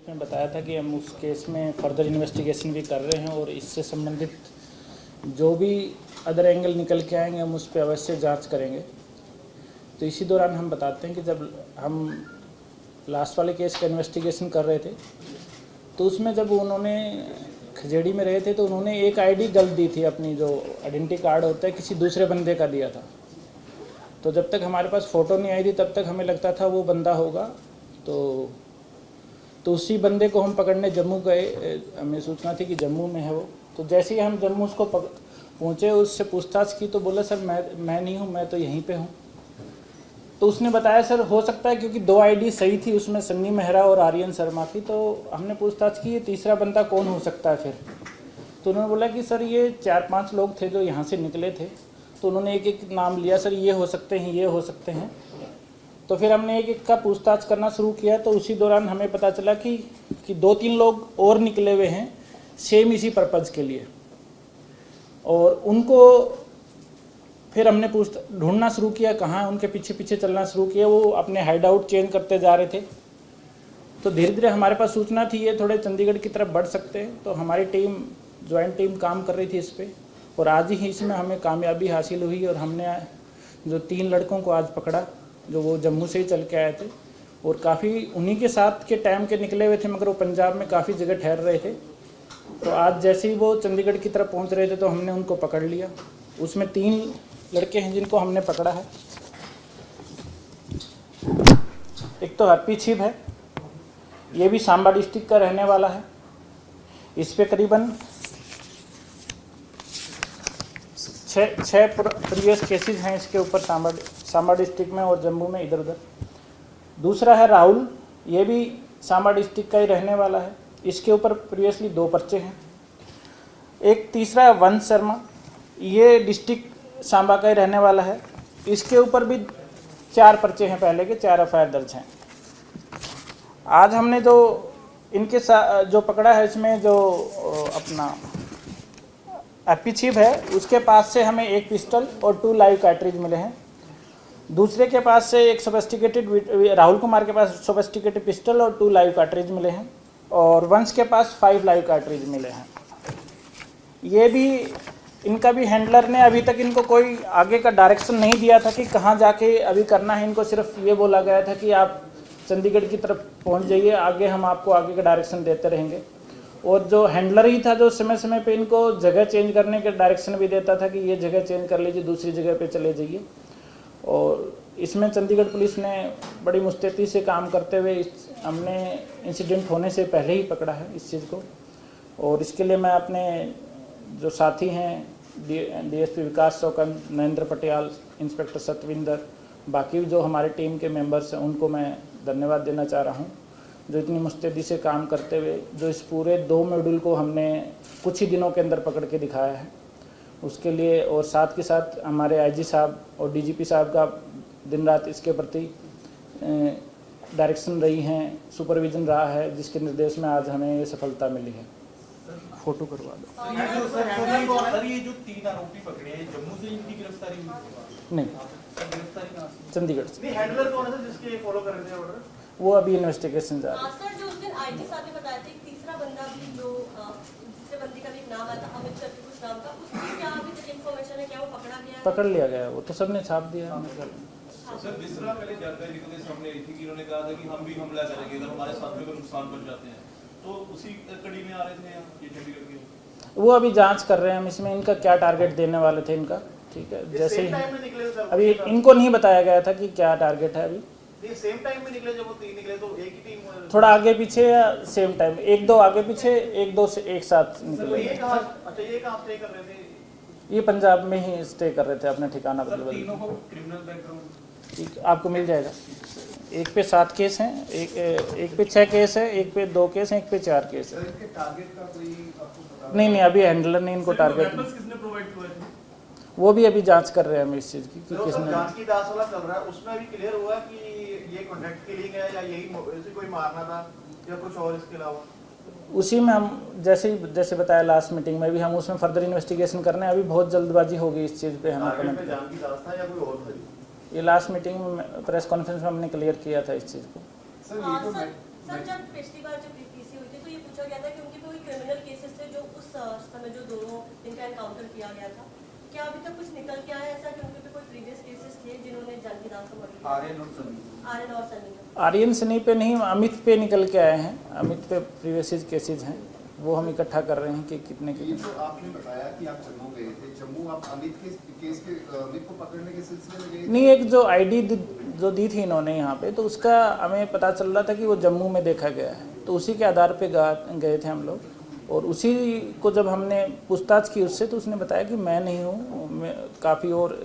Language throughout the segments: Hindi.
में बताया था कि हम उस केस में फर्दर इन्वेस्टिगेशन भी कर रहे हैं और इससे संबंधित जो भी अदर एंगल निकल के आएंगे हम उस पर अवश्य जांच करेंगे। तो इसी दौरान हम बताते हैं कि जब हम लास्ट वाले केस का इन्वेस्टिगेशन कर रहे थे तो उसमें जब उन्होंने खजेड़ी में रहे थे तो उन्होंने एक आईडी गलत दी थी, अपनी जो आइडेंटिटी कार्ड होता है किसी दूसरे बंदे का दिया था। तो जब तक हमारे पास फ़ोटो नहीं आई थी तब तक हमें लगता था वो बंदा होगा। तो उसी बंदे को हम पकड़ने जम्मू गए, हमें सूचना थी कि जम्मू में है वो। तो जैसे ही हम जम्मू उसको पहुँचे, उससे पूछताछ की तो बोला सर मैं नहीं हूँ, मैं तो यहीं पे हूँ। तो उसने बताया सर हो सकता है क्योंकि 2 आईडी सही थी, उसमें सन्नी मेहरा और आर्यन शर्मा की। तो हमने पूछताछ की ये तीसरा बंदा कौन हो सकता है फिर। तो उन्होंने बोला कि सर ये 4-5 लोग थे जो यहाँ से निकले थे। तो उन्होंने एक एक नाम लिया, सर ये हो सकते हैं, ये हो सकते हैं। तो फिर हमने एक एक का पूछताछ करना शुरू किया। तो उसी दौरान हमें पता चला कि 2-3 लोग और निकले हुए हैं सेम इसी पर्पज़ के लिए, और उनको फिर हमने ढूंढना शुरू किया, कहाँ उनके पीछे पीछे चलना शुरू किया। वो अपने हाइड आउट चेंज करते जा रहे थे। तो धीरे धीरे हमारे पास सूचना थी ये थोड़े चंडीगढ़ की तरफ बढ़ सकते हैं। तो हमारी टीम, ज्वाइंट टीम काम कर रही थी इस पर, और आज ही इसमें हमें कामयाबी हासिल हुई और हमने जो 3 लड़कों को आज पकड़ा जो वो जम्मू से ही चल के आए थे, और काफ़ी उन्हीं के साथ के टाइम के निकले हुए थे, मगर वो पंजाब में काफ़ी जगह ठहर रहे थे। तो आज जैसे ही वो चंडीगढ़ की तरफ पहुंच रहे थे तो हमने उनको पकड़ लिया। उसमें 3 लड़के हैं जिनको हमने पकड़ा है। एक तो हैप्पी छिब है, ये भी सांबा डिस्ट्रिक्ट का रहने वाला है। इस पे करीबन 6 प्रीवियस केसेस हैं इसके ऊपर सांबा डिस्ट्रिक्ट में और जम्मू में इधर उधर। दूसरा है राहुल, ये भी सांबा डिस्ट्रिक्ट का ही रहने वाला है, इसके ऊपर प्रीवियसली 2 पर्चे हैं। एक तीसरा है वंश शर्मा, ये डिस्ट्रिक्ट सांबा का ही रहने वाला है, इसके ऊपर भी 4 पर्चे हैं, पहले के 4 एफआईआर दर्ज हैं। आज हमने जो इनके साथ जो पकड़ा है इसमें जो अपना हैप्पी छिब है उसके पास से हमें 1 पिस्टल और 2 लाइव कार्ट्रिज मिले हैं। दूसरे के पास से एक सोफिस्टिकेटेड, राहुल कुमार के पास सोफिस्टिकेटेड पिस्टल और 2 लाइव कार्ट्रिज मिले हैं, और वंश के पास 5 लाइव कार्ट्रिज मिले हैं। ये भी इनका भी हैंडलर ने अभी तक इनको कोई आगे का डायरेक्शन नहीं दिया था कि कहाँ जाके अभी करना है। इनको सिर्फ ये बोला गया था कि आप चंडीगढ़ की तरफ पहुँच जाइए, आगे हम आपको आगे का डायरेक्शन देते रहेंगे। और जो हैंडलर ही था जो समय समय पे इनको जगह चेंज करने के डायरेक्शन भी देता था कि ये जगह चेंज कर लीजिए, दूसरी जगह पे चले जाइए। और इसमें चंडीगढ़ पुलिस ने बड़ी मुस्तैदी से काम करते हुए हमने इंसिडेंट होने से पहले ही पकड़ा है इस चीज़ को। और इसके लिए मैं अपने जो साथी हैं डीएसपी विकास चौकन, नरेंद्र पटियाल, इंस्पेक्टर सतविंदर, बाकी जो हमारे टीम के मेंबर्स हैं उनको मैं धन्यवाद देना चाह रहा हूँ जो इतनी मुस्तैदी से काम करते हुए जो इस पूरे 2 मॉड्यूल को हमने कुछ ही दिनों के अंदर पकड़ के दिखाया है उसके लिए। और साथ के साथ हमारे आईजी साहब और डीजीपी साहब का दिन रात इसके प्रति डायरेक्शन रही हैं, सुपरविजन रहा है, जिसके निर्देश में आज हमें ये सफलता मिली है। फोटो करवा दो। सर ये जो 3 आरोपी पकड़े हैं जम्मू से इनकी गिरफ्तारी हुई? नहीं, चंडीगढ़ से। नहीं, हैंडलर कौन है जिसके फॉलो कर रहे थे ऑर्डर? वो अभी इन्वेस्टिगेशन जा रहा है। सर जो उस दिन आईजी साहब ने बताया था तीसरा बंदा भी जो दूसरे बंदे का भी एक नाम आया था अमित करके कुछ नाम का, उसकी क्या अभी तक इंफॉर्मेशन है, क्या वो पकड़ा गया है? पकड़ लिया गया, वो तो सबने छाप दिया है। सर जिस तरह पहले जानकारी निकलने सामने आई थी कि उन्होंने कहा था कि हम भी हमला करेंगे अगर हमारे साथियों को नुकसान पहुंच जाते हैं, तो उसी कड़ी में आ रहे थे ये चंडीगढ़ के। वो अभी जांच कर रहे हैं हम इसमें इनका क्या टारगेट देने वाले थे इनका। ठीक है, जैसे ही अभी इनको नहीं बताया गया था कि क्या टारगेट है। अभी ये सेम टाइम में निकले, जब वो 3 निकले तो एक ही टीम थोड़ा आगे पीछे या सेम टाइम, 1-2 आगे पीछे, 1-2 से एक साथ निकले। ये कहाँ स्टे कर रहे थे? ये पंजाब में ही स्टे कर रहे थे, अपना ठिकाना बदल। तीनों को क्रिमिनल बैकग्राउंड ठीक, आपको मिल जाएगा। एक पे 7 केस हैं, एक पे 6 केस है, एक पे 2 केस हैं, एक पे 4 केस है। नहीं, अभी हैंडलर ने इनको टारगेट किसने प्रोवाइड किया है? वो भी अभी जांच कर रहे हैं हम इस चीज़ की कि किसने। जांच की दास वाला चल रहा है, उसमें अभी क्लियर हुआ कि ये कॉन्ट्रैक्ट के लिए गया या यही कोई मारना था या कुछ और इसके अलावा? उसी में हम जैसे बताया लास्ट मीटिंग में भी हम उसमें फर्दर इन्वेस्टिगेशन करने हैं। अभी बहुत जल्दजल्दी होगी इस चीज़ पे हमें कमेंट। जान की दास था या कोई और था? ये लास्ट मीटिंग में प्रेस कॉन्फ्रेंस में हमने क्लियर किया था इस चीज़ को। सर जब पिछली बार जब पूछा गया था कि उनके पे कोई क्रिमिनल केसेस थे जो उस समय जो दोनों इनका एनकाउंटर किया गया था। क्या अभी तक कुछ निकल के आया ऐसा कि उनके पे कोई प्रीवियस केसेस थे जिन्होंने जानकी दास को मर्डर किया? आर्यन और सनी का। आर्यन सनी पे नहीं, अमित पे निकल के आए हैं। अमित पे प्रीवियस केसेज हैं, वो हम इकट्ठा कर रहे हैं कि कितने ये जो आपने बताया कि आप जम्मू गए थे, जम्मू आप अमित के केस के अमित को पकड़ने के सिलसिले में गए थे? नहीं, एक जो आईडी जो दी थी इन्होंने यहाँ पे, तो उसका हमें पता चल रहा था कि वो जम्मू में देखा गया है, तो उसी के आधार पे गए थे हम लोग। और उसी को जब हमने पूछताछ की उससे, तो उसने बताया कि मैं नहीं हूँ, काफ़ी और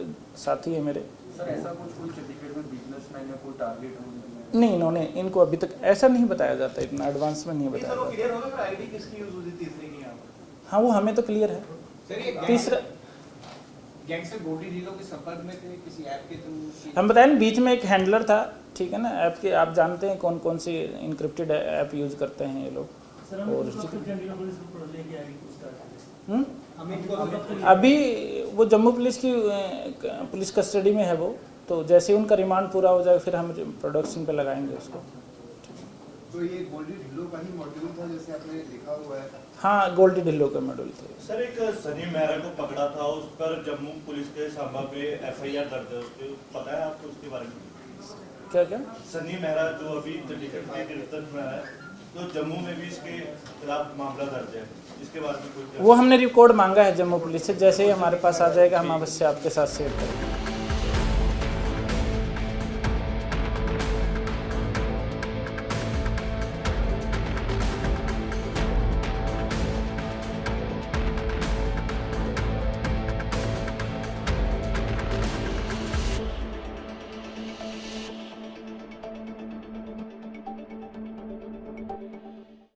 साथी है मेरे। सर ऐसा कुछ कोई चंडीगढ़ में बिजनेसमैन या कोई टारगेट हो? नहीं, इन्होंने इनको अभी तक ऐसा नहीं बताया जाता, इतना एडवांस में नहीं नहीं बताया सर, वो जाता। क्लियर हो गया आईडी किसकी यूज हुई थी तीसरे की यहाँ पर? हाँ, वो हमें तो क्लियर है। सर ये तीसरा गैंगस्टर गोल्डी ढिल्लों के संपर्क में थे किसी ऐप के थ्रू? हम बताएं ना, बीच में एक हैंडलर था, ठीक है ना, ऐप के आप जानते हैं कौन कौन सी इनक्रिप्टेड ऐप यूज़ करते हैं ये लोग। और अभी वो जम्मू पुलिस की पुलिस कस्टडी में है वो, तो जैसे ही उनका रिमांड पूरा हो जाए फिर हम प्रोडक्शन पे लगाएंगे उसको। तो ये गोल्डी ढिल्लो का ही मॉड्यूल था जैसे आपने लिखा हुआ है? हाँ, गोल्डी ढिल्लो का मॉड्यूल थे। सर एक सनी मेहरा को पकड़ा था, उस पर जम्मू पुलिस के सांबा पे एफआईआर दर्ज है, उसके पता है आपको उसके बारे में? क्या क्या? सनी मेहरा जो अभी चंडीगढ़ के गिरफ्तार में है, तो जम्मू में भी इसके खिलाफ मामला दर्ज है, इसके बारे में कुछ? वो हमने रिकॉर्ड मांगा है जम्मू पुलिस से, जैसे ही हमारे पास आ जाएगा हम अवश्य आपके साथ शेयर करेंगे।